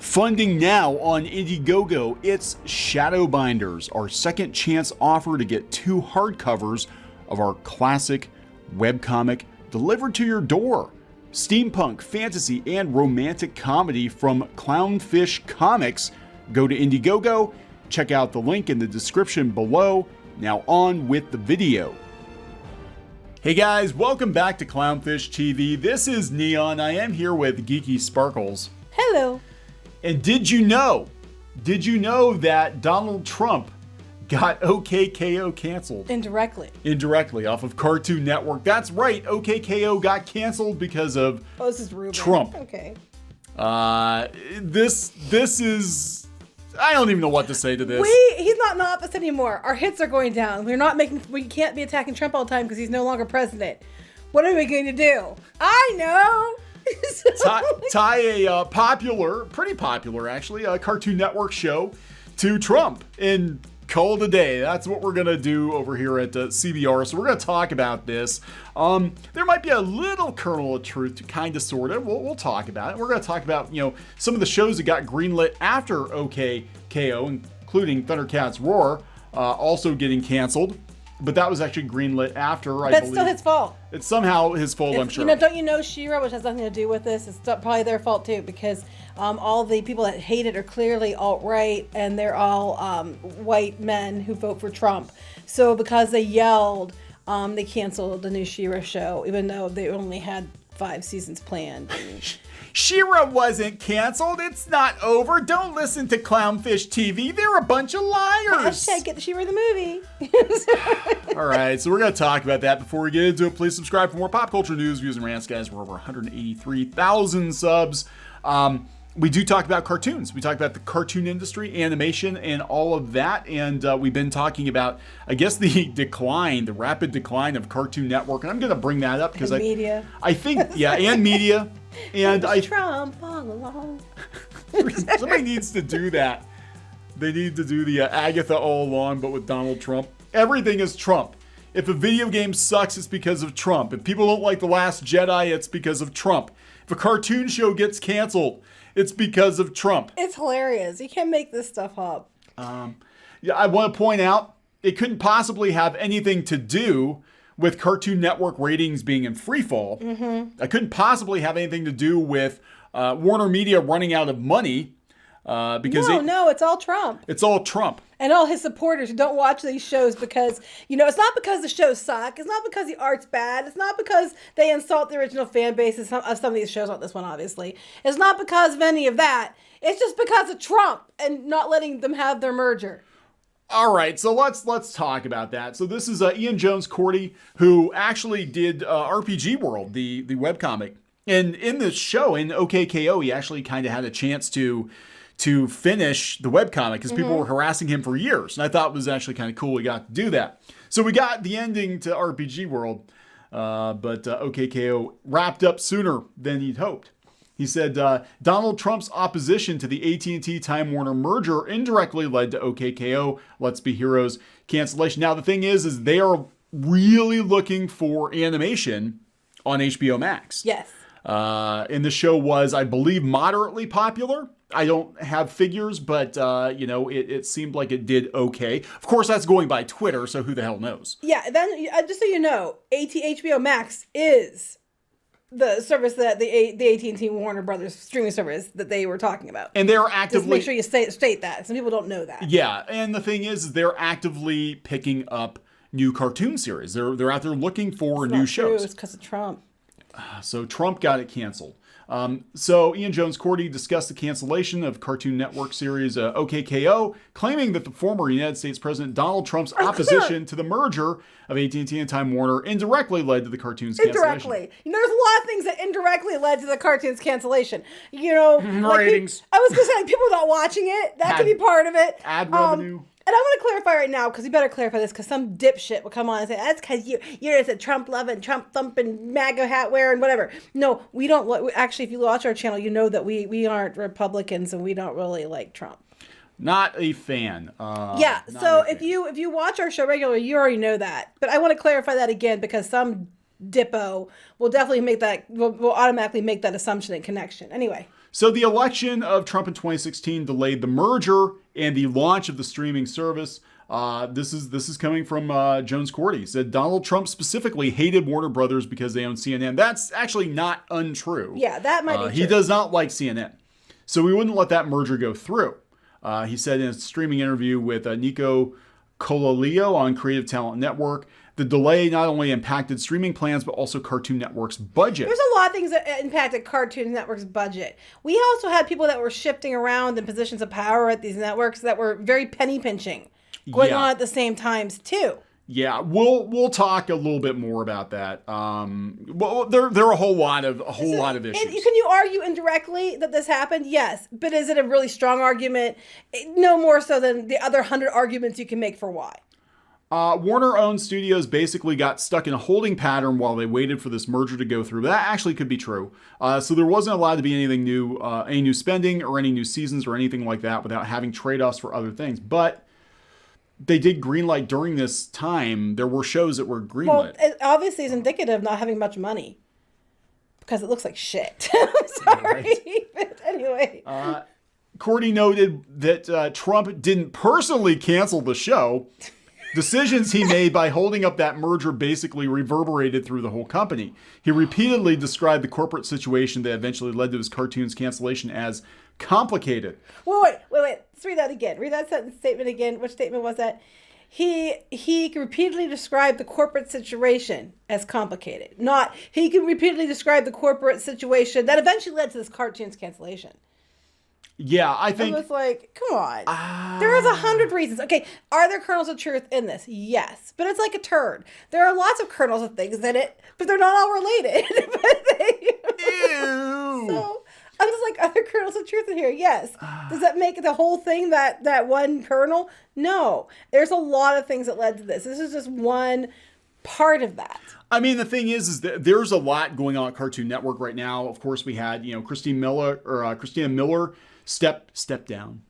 Funding now on Indiegogo, it's Shadowbinders, our second chance offer to get 2 hardcovers of our classic webcomic delivered to your door. Steampunk, fantasy, and romantic comedy from Clownfish Comics. Go to Indiegogo, check out the link in the description below. Now on with the video. Hey guys, welcome back to Clownfish TV. This is Kneon. I am here with Geeky Sparkles. Hello. And did you know that Donald Trump got OK K.O. canceled? Indirectly off of Cartoon Network. That's right, OK K.O. got canceled because of this is Trump. Okay. This is, I don't even know what to say to this. He's not in office anymore. Our hits are going down. We can't be attacking Trump all the time because he's no longer president. What are we going to do? I know. Tie a pretty popular actually, Cartoon Network show to Trump and call it a day. That's what we're gonna do over here at CBR. So we're gonna talk about this. There might be a little kernel of truth to kind of, sort of. We'll talk about it. We're gonna talk about some of the shows that got greenlit after OK K.O., including Thundercats Roar, also getting canceled. But that was actually greenlit after, I believe. That's still his fault. It's somehow his fault, I'm sure. Don't you know She-Ra, which has nothing to do with this, it's probably their fault too, because all the people that hate it are clearly alt-right, and they're all white men who vote for Trump. So because they yelled, they canceled the new She-Ra show, even though they only had 5 seasons planned. She-Ra wasn't canceled. It's not over. Don't listen to Clownfish TV. They're a bunch of liars. Get the She-Ra the movie. All right, so we're going to talk about that. Before we get into it, please subscribe for more pop culture news, views, and rants, guys. We're over 183,000 subs. We do talk about cartoons. We talk about the cartoon industry, animation, and all of that. And we've been talking about, I guess, the rapid decline of Cartoon Network. And I'm going to bring that up because media. I think, yeah, and media. And Trump all along. Somebody needs to do that. They need to do the Agatha All Along, but with Donald Trump. Everything is Trump. If a video game sucks, it's because of Trump. If people don't like The Last Jedi, it's because of Trump. If a cartoon show gets canceled, it's because of Trump. It's hilarious. You can't make this stuff up. Yeah, I want to point out, it couldn't possibly have anything to do with Cartoon Network ratings being in freefall. Mm-hmm. I couldn't possibly have anything to do with Warner Media running out of money. Because it's all Trump. It's all Trump. And all his supporters who don't watch these shows because, it's not because the shows suck. It's not because the art's bad. It's not because they insult the original fan bases of some of these shows, not this one, obviously. It's not because of any of that. It's just because of Trump and not letting them have their merger. All right, so let's talk about that. So this is Ian Jones-Quartey, who actually did RPG World, the webcomic. And in this show, in OK K.O., he actually kind of had a chance to finish the webcomic because people were harassing him for years. And I thought it was actually kind of cool he got to do that. So we got the ending to RPG World, but OK K.O. wrapped up sooner than he'd hoped. He said, Donald Trump's opposition to the AT&T Time Warner merger indirectly led to OK K.O. Let's Be Heroes cancellation. Now, the thing is they are really looking for animation on HBO Max. Yes. And the show was, I believe, moderately popular. I don't have figures, but, it seemed like it did okay. Of course, that's going by Twitter, so who the hell knows? Yeah, then just so you know, HBO Max is the service that the AT&T Warner Brothers streaming service that they were talking about. And they're actively... Just make sure you state that. Some people don't know that. Yeah, and the thing is, they're actively picking up new cartoon series. They're out there looking for new shows. It's because of Trump. So Trump got it canceled. So Ian Jones-Quartey discussed the cancellation of Cartoon Network series OK K.O., claiming that the former United States President Donald Trump's opposition to the merger of AT&T and Time Warner indirectly led to the cartoon's cancellation. Indirectly. There's a lot of things that indirectly led to the cartoon's cancellation. Ratings. I was going to say, people not watching it, that could be part of it. Ad revenue. And I want to clarify right now, because you better clarify this, because some dipshit will come on and say, that's because you're just a Trump-loving, Trump-thumping, MAGA hat-wearing, whatever. No, we don't. Actually, if you watch our channel, you know that we aren't Republicans and we don't really like Trump. Not a fan. So if you watch our show regularly, you already know that. But I want to clarify that again, because some Dippo will definitely make that, will automatically make that assumption and connection. Anyway. So the election of Trump in 2016 delayed the merger and the launch of the streaming service. This is coming from Jones-Quartey. He said Donald Trump specifically hated Warner Brothers because they own CNN. That's actually not untrue. Yeah, that might be true. He does not like CNN. So we wouldn't let that merger go through. He said in a streaming interview with Nico Colaleo on Creative Talent Network, the delay not only impacted streaming plans, but also Cartoon Network's budget. There's a lot of things that impacted Cartoon Network's budget. We also had people that were shifting around in positions of power at these networks that were very penny pinching going on at the same times too. Yeah, we'll talk a little bit more about that. Well, there are a whole lot of issues. Can you argue indirectly that this happened? Yes, but is it a really strong argument? No more so than the other 100 arguments you can make for why. Warner-owned studios basically got stuck in a holding pattern while they waited for this merger to go through. That actually could be true. So there wasn't allowed to be anything new, any new spending or any new seasons or anything like that without having trade-offs for other things. But they did greenlight during this time. There were shows that were greenlit. Well, it obviously is indicative of not having much money because it looks like shit. I'm sorry. Right. But anyway. Quartey noted that Trump didn't personally cancel the show. Decisions he made by holding up that merger basically reverberated through the whole company. He repeatedly described the corporate situation that eventually led to his cartoon's cancellation as complicated. Wait. Let's read that again. Read that statement again. Which statement was that? He repeatedly described the corporate situation as complicated. Not, he can repeatedly describe the corporate situation that eventually led to this cartoon's cancellation. Yeah, I think... I was like, come on. There is 100 reasons. Okay, are there kernels of truth in this? Yes. But it's like a turd. There are lots of kernels of things in it, but they're not all related. Ew. So, I'm just like, are there kernels of truth in here? Yes. Does that make the whole thing that one kernel? No. There's a lot of things that led to this. This is just one part of that. I mean, the thing is that there's a lot going on at Cartoon Network right now. Of course, we had, Christina Miller step down.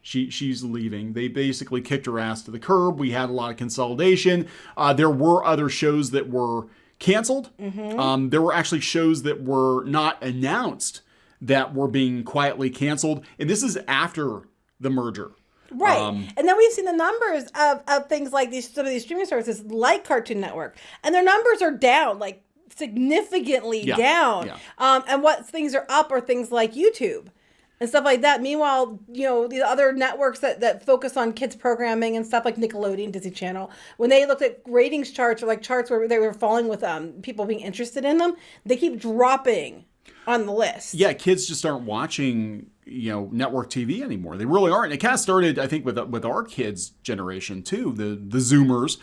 She's leaving. They basically kicked her ass to the curb. We had a lot of consolidation. There were other shows that were canceled. Mm-hmm. There were actually shows that were not announced that were being quietly canceled. And this is after the merger. Right. And then we've seen the numbers of things like some of these streaming services like Cartoon Network. And their numbers are down, like significantly down. Yeah. And what things are up are things like YouTube and stuff like that. Meanwhile, the other networks that focus on kids programming and stuff like Nickelodeon, Disney Channel, when they looked at ratings charts or like charts where they were falling with people being interested in them, they keep dropping on the list. Yeah, kids just aren't watching, network TV anymore. They really aren't. And it kind of started, I think, with our kids' generation too, the Zoomers.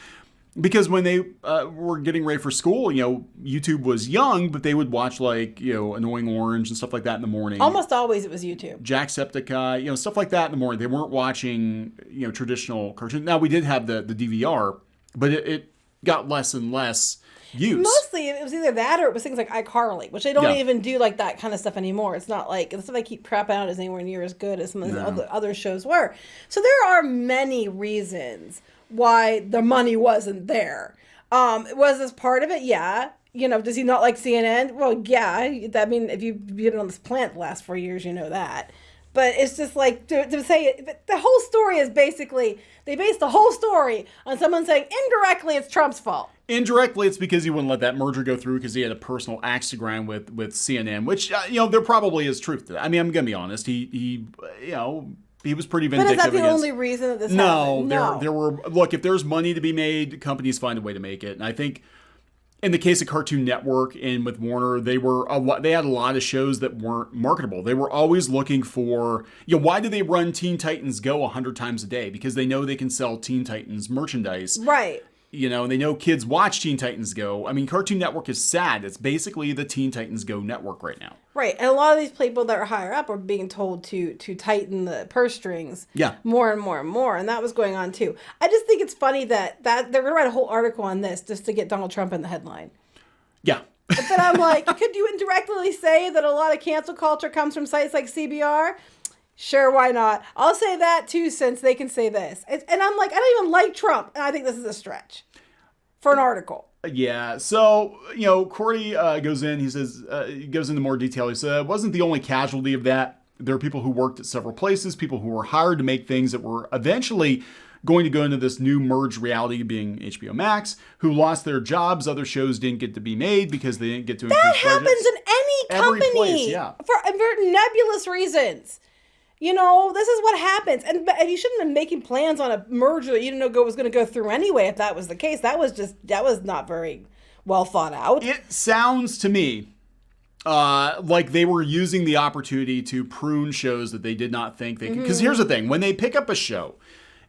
Because when they were getting ready for school, YouTube was young, but they would watch like, Annoying Orange and stuff like that in the morning. Almost always it was YouTube. Jacksepticeye, stuff like that in the morning. They weren't watching, traditional cartoons. Now, we did have the DVR, but it got less and less use. Mostly it was either that or it was things like iCarly, which they don't even do like that kind of stuff anymore. It's not like the stuff I keep crapping out is anywhere near as good as some of the other shows were. So there are many reasons why the money wasn't there. Was this part of it? Yeah. Does he not like CNN? Well, yeah. I mean, if you've been on this planet the last 4 years, you know that. But it's just like to say the whole story is basically, they base the whole story on someone saying indirectly it's Trump's fault. Indirectly, it's because he wouldn't let that merger go through because he had a personal axe to grind with CNN, which, there probably is truth to that. I mean, I'm going to be honest. He was pretty vindictive. But is that the only reason that this happened? No, there were, look, if there's money to be made, companies find a way to make it. And I think in the case of Cartoon Network and with Warner, they had a lot of shows that weren't marketable. They were always looking for, why do they run Teen Titans Go 100 times a day? Because they know they can sell Teen Titans merchandise. Right. And they know kids watch Teen Titans Go. I mean, Cartoon Network is sad. It's basically the Teen Titans Go network right now. Right. And a lot of these people that are higher up are being told to tighten the purse strings more and more and more. And that was going on too. I just think it's funny that they're going to write a whole article on this just to get Donald Trump in the headline. Yeah. But I'm like, could you indirectly say that a lot of cancel culture comes from sites like CBR? Sure, why not? I'll say that too, since they can say this. And I'm like, I don't even like Trump, and I think this is a stretch for an article. Yeah, so, Quartey goes in, he says, he goes into more detail. He said, it wasn't the only casualty of that. There are people who worked at several places, people who were hired to make things that were eventually going to go into this new merged reality being HBO Max, who lost their jobs. Other shows didn't get to be made because they didn't get to increase budgets. That happens in any company. Place, yeah. For nebulous reasons. This is what happens. And you shouldn't have been making plans on a merger that you didn't know was going to go through anyway if that was the case. That was not very well thought out. It sounds to me like they were using the opportunity to prune shows that they did not think they could. Because here's the thing. When they pick up a show,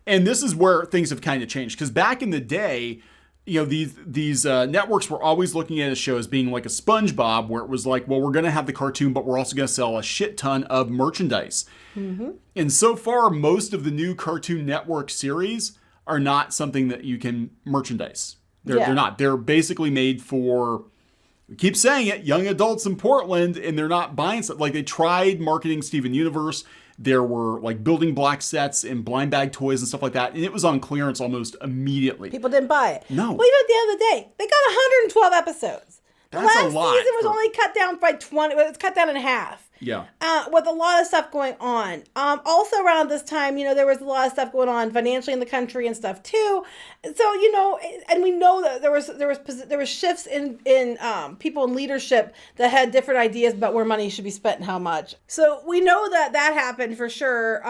and this is where things have kind of changed. Because back in the day, these networks were always looking at a show as being like a SpongeBob, where it was like, well, we're going to have the cartoon, but we're also going to sell a shit ton of merchandise. And so far, most of the new Cartoon Network series are not something that you can merchandise. They're not. They're basically made for, we keep saying it, young adults in Portland, and they're not buying stuff. Like, they tried marketing Steven Universe. There were like building block sets and blind bag toys and stuff like that. And it was on clearance almost immediately. People didn't buy it. No. Well, at the end of the day, they got 112 episodes. That's last a lot. season was only cut down by 20. It's cut down in half. Yeah. With a lot of stuff going on. Also around this time, there was a lot of stuff going on financially in the country and stuff too. So, and we know that there was shifts in people in leadership that had different ideas about where money should be spent and how much. So we know that happened for sure.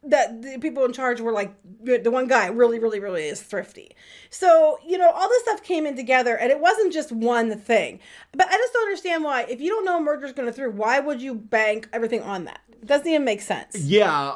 That the people in charge were like, the one guy really, really, really is thrifty. So, all this stuff came in together and it wasn't just one thing. But I just don't understand why, if you don't know a merger's going to through, why would you bank everything on that? It doesn't even make sense. Yeah,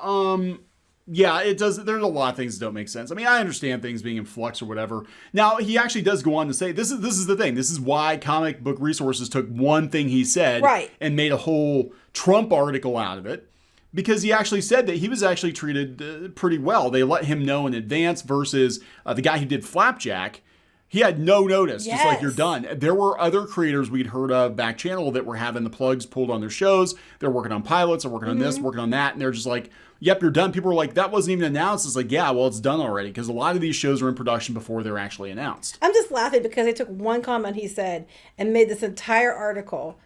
yeah, it does. There's a lot of things that don't make sense. I mean, I understand things being in flux or whatever. Now, he actually does go on to say, this is the thing. This is why Comic Book Resources took one thing he said and made a whole Trump article out of it. Because he actually said that he was actually treated pretty well. They let him know in advance versus the guy who did Flapjack. He had no notice, just like, you're done. There were other creators we'd heard of back channel that were having the plugs pulled on their shows. They're working on pilots, they're working on this, working on that. And they're just like, yep, you're done. People were like, that wasn't even announced. It's like, yeah, well, it's done already. Because a lot of these shows are in production before they're actually announced. I'm just laughing because they took one comment he said and made this entire article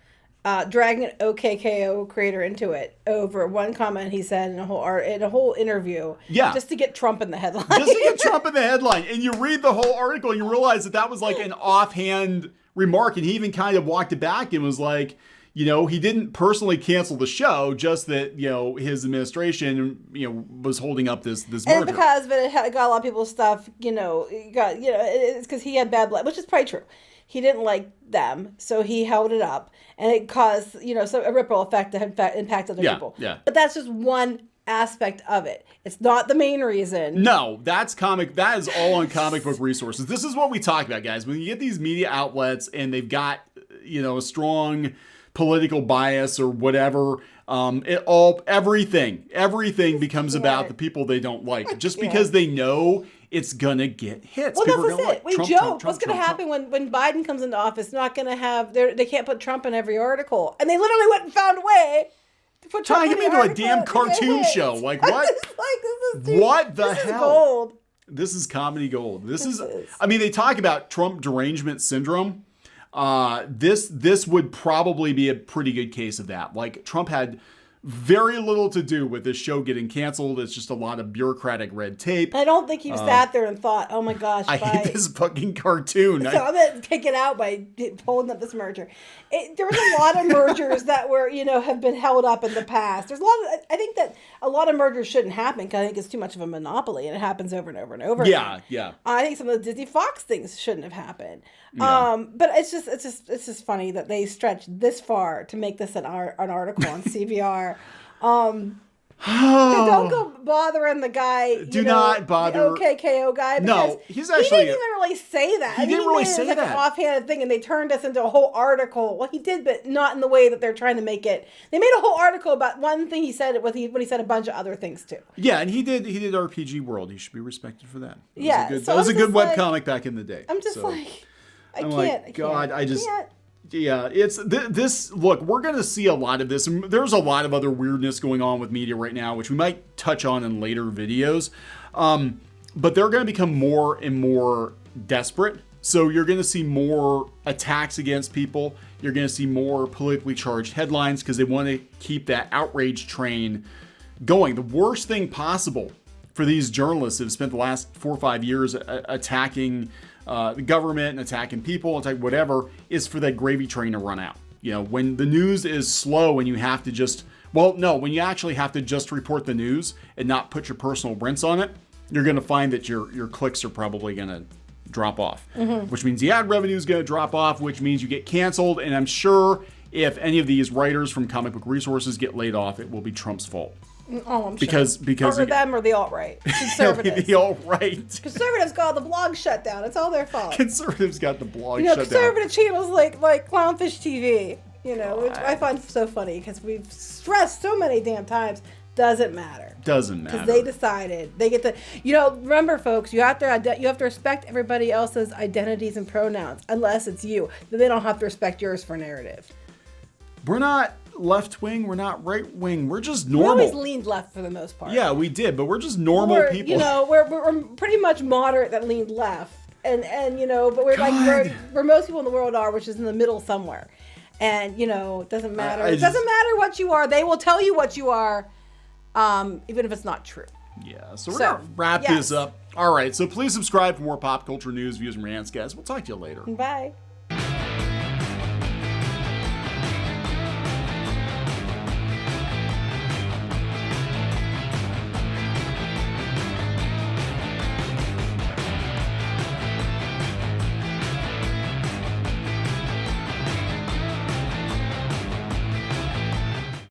dragging an OK K.O. creator into it over one comment he said in a whole interview. Yeah. Just to get Trump in the headline. Just to get Trump in the headline. And you read the whole article and you realize that was like an offhand remark. And he even kind of walked it back and was like, he didn't personally cancel the show, just that, his administration, was holding up this merger. And because it got a lot of people's stuff, it's because he had bad blood, which is probably true. He didn't like them, so he held it up, and it caused, a ripple effect that impacted other people. Yeah. But that's just one aspect of it. It's not the main reason. No, that is all on Comic Book Resources. This is what we talk about, guys. When you get these media outlets and they've got, a strong political bias or whatever, everything becomes about the people they don't like, just because they know it's gonna get hits. Well, People that's it. We joke. What's going to happen when Biden comes into office? Not going to have they can't put Trump in every article, and they literally went and found a way to put Trump into a damn cartoon show. Like what? What the hell? This is gold. This is comedy gold. This is. I mean, they talk about Trump derangement syndrome. This would probably be a pretty good case of that. Like, Trump had very little to do with this show getting canceled. It's just a lot of bureaucratic red tape. I don't think he sat there and thought, oh my gosh, I hate this fucking cartoon. So I'm going to take it out by holding up this merger. There was a lot of mergers that were, have been held up in the past. There's I think that a lot of mergers shouldn't happen because I think it's too much of a monopoly and it happens over and over and over again. Yeah. I think some of the Disney Fox things shouldn't have happened. Yeah. But it's just funny that they stretched this far to make this an article on CBR. Don't go bothering the guy. Do not bother the OK K.O. guy. No, he's actually. He didn't even really say that. He didn't really say that. Like an offhanded thing, and they turned us into a whole article. Well, he did, but not in the way that they're trying to make it. They made a whole article about one thing he said, when he said a bunch of other things too. Yeah, and he did RPG World. He should be respected for that. That was a good webcomic back in the day. I'm just I can't. Yeah, it's this. Look, we're going to see a lot of this. And there's a lot of other weirdness going on with media right now, which we might touch on in later videos. But they're going to become more and more desperate So you're going to see more attacks against people. You're going to see more politically charged headlines because they want to keep that outrage train going. The worst thing possible for these journalists that have spent the last 4 or 5 years attacking the government and attacking people, attacking whatever, is for that gravy train to run out. You know, when the news is slow and you have to just, when you actually have to just report the news and not put your personal rinse on it, you're going to find that your clicks are probably going to drop off, which means the ad revenue is going to drop off, which means you get canceled. And I'm sure if any of these writers from Comic Book Resources get laid off, it will be Trump's fault. Oh, I'm because or them or the alt-right. Conservatives. The alt-right. Conservatives got the blog shut down. It's all their fault. Conservatives got the blog shut down. Conservative channels like Clownfish TV, which I find so funny because we've stressed so many damn times. Doesn't matter. Doesn't matter. Because they decided. They get to, remember, folks, you have to respect everybody else's identities and pronouns, unless it's you. Then they don't have to respect yours for narrative. We're not left-wing. We're not right-wing. We're just normal. We always leaned left for the most part. Yeah, we did, but we're just normal people. We're pretty much moderate that leaned left. And but we're like, where most people in the world are, which is in the middle somewhere. And, it doesn't matter. It doesn't matter what you are. They will tell you what you are. Even if it's not true. Yeah, so we're going to wrap this up. All right, so please subscribe for more pop culture news, views, and rants, guys. We'll talk to you later. Bye.